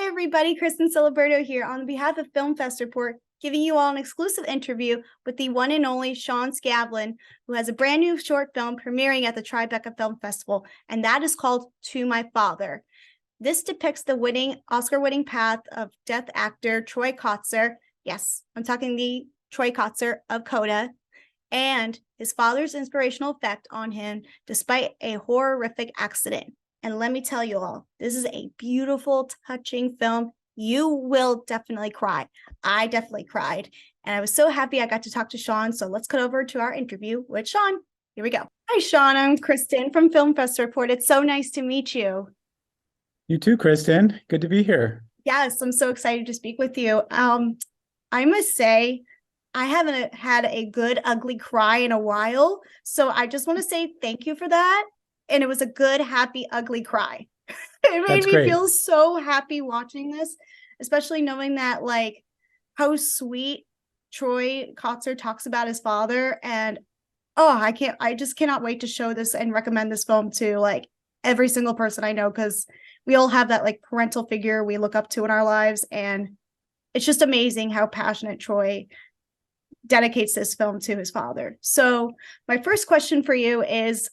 everybody, Kristin Ciliberto here on behalf of Film Fest Report, giving you all an exclusive interview with the one and only SCHIAVOLIN, who has a brand new short film premiering at the Tribeca Film Festival, and that is called To My Father. This depicts the Oscar-winning path of deaf actor Troy Kotsur. Yes, I'm talking the Troy Kotsur of Coda, and his father's inspirational effect on him despite a horrific accident. And let me tell you all, this is a beautiful, touching film. You will definitely cry. I definitely cried. And I was so happy I got to talk to Sean. So let's cut over to our interview with Sean. Here we go. Hi, Sean. I'm Kristin from Film Fest Report. It's so nice to meet you. You too, Kristin. Good to be here. Yes, I'm so excited to speak with you. I must say, I haven't had a good, ugly cry in a while. So I just want to say thank you for that. And it was a good, happy, ugly cry. It made me feel so happy watching this, especially knowing that, like, how sweet Troy Kotsur talks about his father. And I just cannot wait to show this and recommend this film to like every single person I know, because we all have that like parental figure we look up to in our lives. And it's just amazing how passionate Troy dedicates this film to his father. So my first question for you is,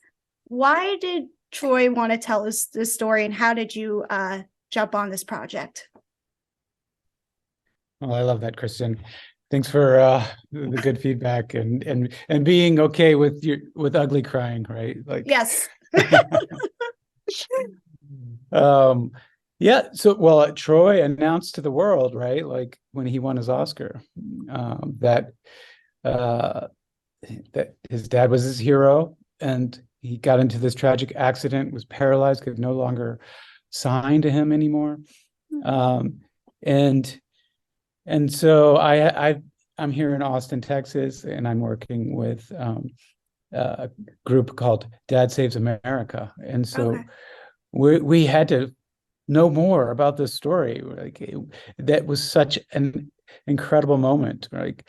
why did Troy want to tell us this story, and how did you jump on this project? Well, I love that, Kristin. Thanks for the good feedback and being okay with ugly crying, right? Like, yes. Yeah. So, well, Troy announced to the world, right, like when he won his Oscar, that his dad was his hero, and he got into this tragic accident, was paralyzed, could no longer sign to him anymore. And so I'm here in Austin, Texas, and I'm working with a group called Dad Saves America. And so we had to know more about this story. Like, that was such an incredible moment. Like,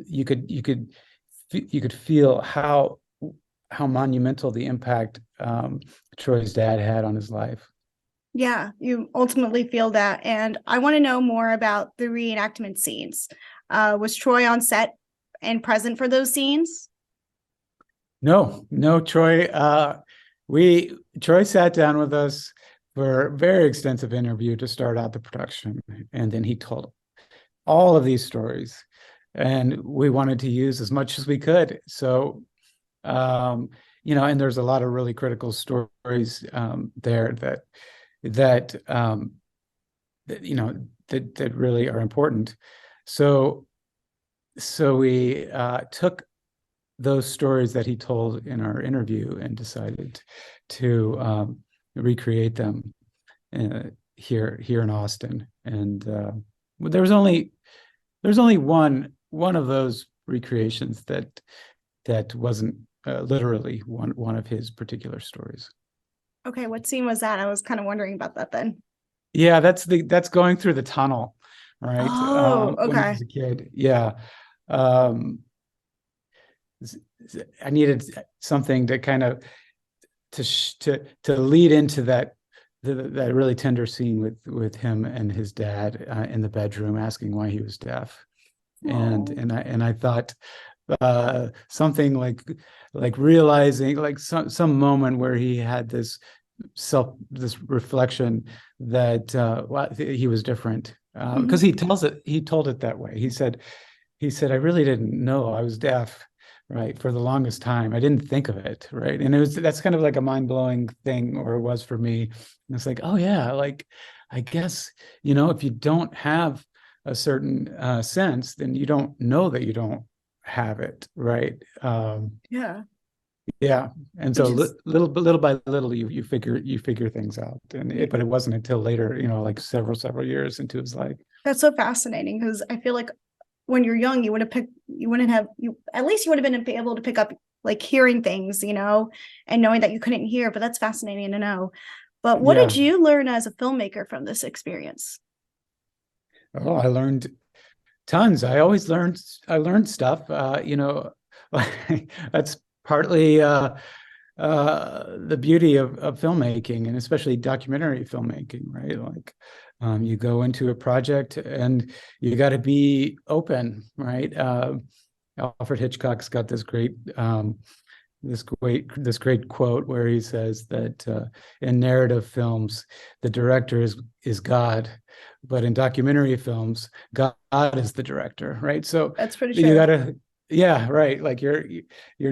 you could feel how monumental the impact Troy's dad had on his life. Yeah, you ultimately feel that. And I want to know more about the reenactment scenes. Was Troy on set and present for those scenes? No, Troy. Troy sat down with us for a very extensive interview to start out the production. And then he told all of these stories, and we wanted to use as much as we could. So, and there's a lot of really critical stories there that really are important. So we took those stories that he told in our interview and decided to recreate them here in Austin. And there's only one of those recreations that wasn't literally one of his particular stories. Okay, what scene was that? I was kind of wondering about that then. Yeah, that's going through the tunnel, right? Oh, okay. When he was a kid. Yeah. I needed something to kind of to lead into that really tender scene with him and his dad in the bedroom asking why he was deaf. And I thought something like realizing, like some moment where he had this reflection that he was different, because he told it that way. He said I really didn't know I was deaf, right, for the longest time. I didn't think of it, right? And that's kind of like a mind-blowing thing, or it was for me. And it's like, oh yeah, like, I guess, if you don't have a certain sense, then you don't know that you don't have it, right? Yeah. And so little by little, you figure things out. But it wasn't until later, like several years into his life. That's so fascinating, because I feel like when you're young, you would have been able to pick up like hearing things, and knowing that you couldn't hear. But that's fascinating to know. But what did you learn as a filmmaker from this experience? Oh, I learned tons. I learned stuff. That's partly the beauty of filmmaking, and especially documentary filmmaking, right? Like, you go into a project and you got to be open, right? Alfred Hitchcock's got this great quote where he says that in narrative films, the director is God, but in documentary films, God is the director, right? So That's pretty you true. gotta, yeah, right. Like you're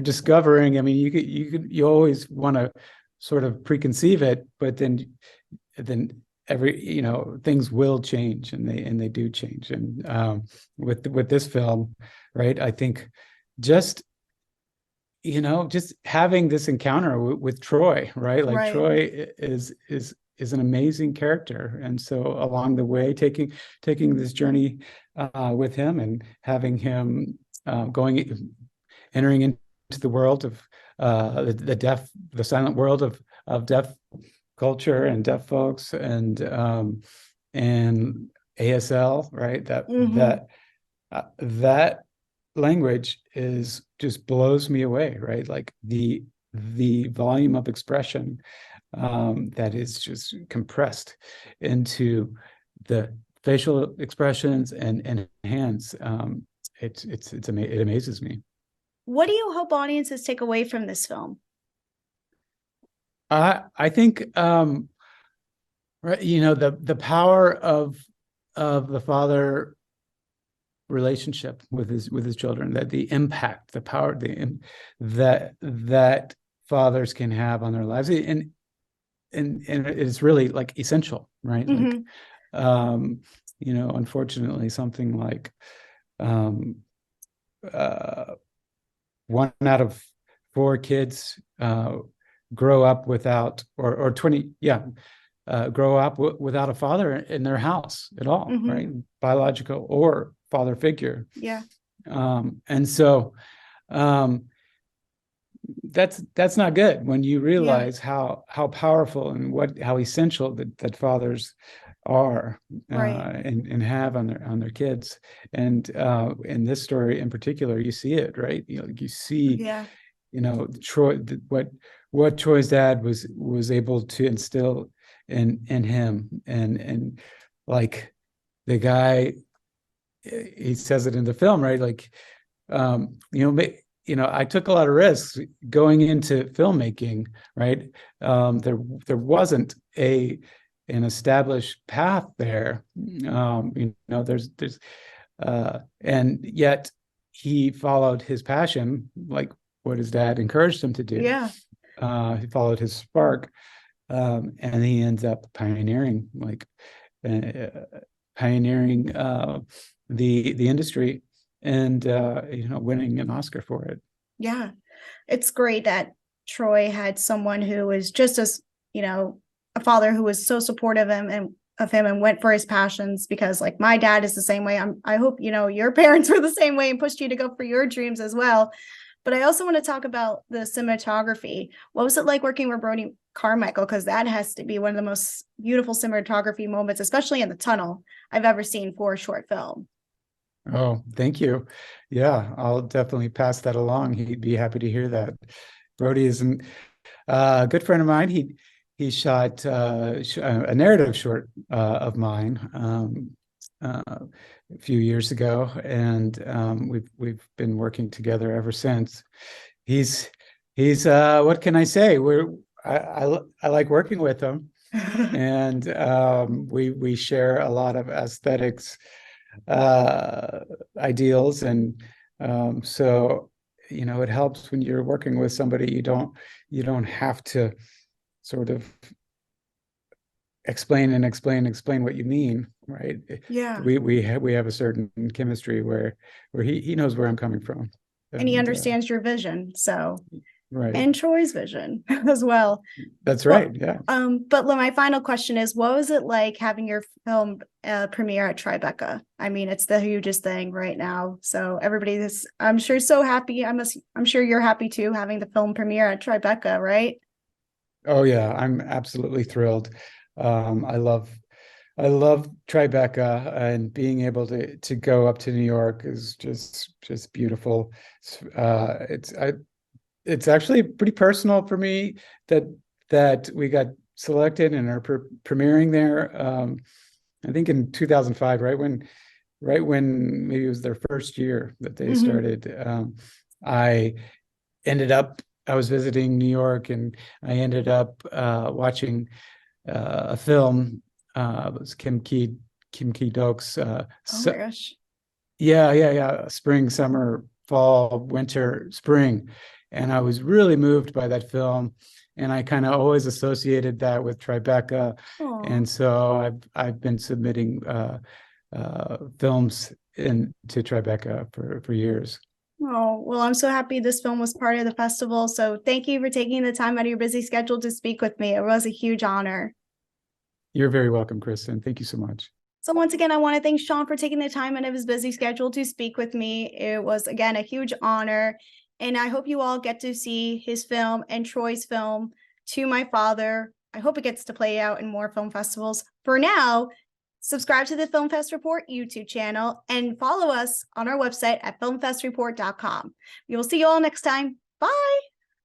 discovering. I mean, you always want to sort of preconceive it, but then things will change, and they do change. And with this film, right, I think just just having this encounter with Troy, right? Like Right. Troy is an amazing character, and so along the way, taking this journey with him, and having him entering into the world of the silent world of deaf culture and deaf folks, and ASL, right? That language just blows me away, right? Like the volume of expression that is just compressed into the facial expressions and hands. It amazes me. What do you hope audiences take away from this film? I think right, the power of the father relationship with his children, that the impact, the power, that fathers can have on their lives, and it's really like essential, right? Like, unfortunately, something like 1 out of 4 kids grow up without, or 20, grow up without a father in their house at all, right? Biological or father figure. Yeah. And so that's not good when you realize how powerful and how essential that fathers are, Right. and have on their kids. And in this story in particular, you see it, right? You see, Troy, what Troy's dad was able to instill in him, and like the guy, he says it in the film, right? Like, I took a lot of risks going into filmmaking, right? There wasn't an established path there. There's and yet he followed his passion, like what his dad encouraged him to do. Yeah. He followed his spark, and he ends up pioneering, the industry, and winning an Oscar for it. Yeah. It's great that Troy had someone who was just as, a father who was so supportive of him and went for his passions, because like my dad is the same way. I hope, your parents were the same way and pushed you to go for your dreams as well. But I also want to talk about the cinematography. What was it like working with Brody Carmichael? Because that has to be one of the most beautiful cinematography moments, especially in the tunnel, I've ever seen for a short film. Oh, thank you. Yeah, I'll definitely pass that along. He'd be happy to hear that. Brody is a good friend of mine. He shot a narrative short of mine a few years ago, and we've been working together ever since. He's what can I say? I like working with him, and we share a lot of aesthetics ideals, and so it helps when you're working with somebody. You don't have to sort of explain what you mean, right? Yeah. We have a certain chemistry where he knows where I'm coming from, And he understands your vision. So, right. And Troy's vision as well. That's right. Yeah. But my final question is, what was it like having your film premiere at Tribeca? I mean, it's the hugest thing right now. So everybody is, I'm sure, so happy. I'm sure you're happy too, having the film premiere at Tribeca, right? Oh yeah, I'm absolutely thrilled. I love Tribeca, and being able to go up to New York is just beautiful. it's actually pretty personal for me that we got selected and are premiering there. I think in 2005, right when maybe it was their first year that they started. I was visiting New York, and I ended up watching a film. It was Kim Ki-dok's Oh my gosh. yeah, spring, summer, fall, winter, spring. And I was really moved by that film. And I kind of always associated that with Tribeca. Aw. And so I've been submitting films to Tribeca for years. Oh, well, I'm so happy this film was part of the festival. So thank you for taking the time out of your busy schedule to speak with me. It was a huge honor. You're very welcome, Kristin. Thank you so much. So once again, I want to thank Sean for taking the time out of his busy schedule to speak with me. It was, again, a huge honor. And I hope you all get to see his film and Troy's film, To My Father. I hope it gets to play out in more film festivals. For now, subscribe to the Film Fest Report YouTube channel and follow us on our website at filmfestreport.com. We will see you all next time. Bye.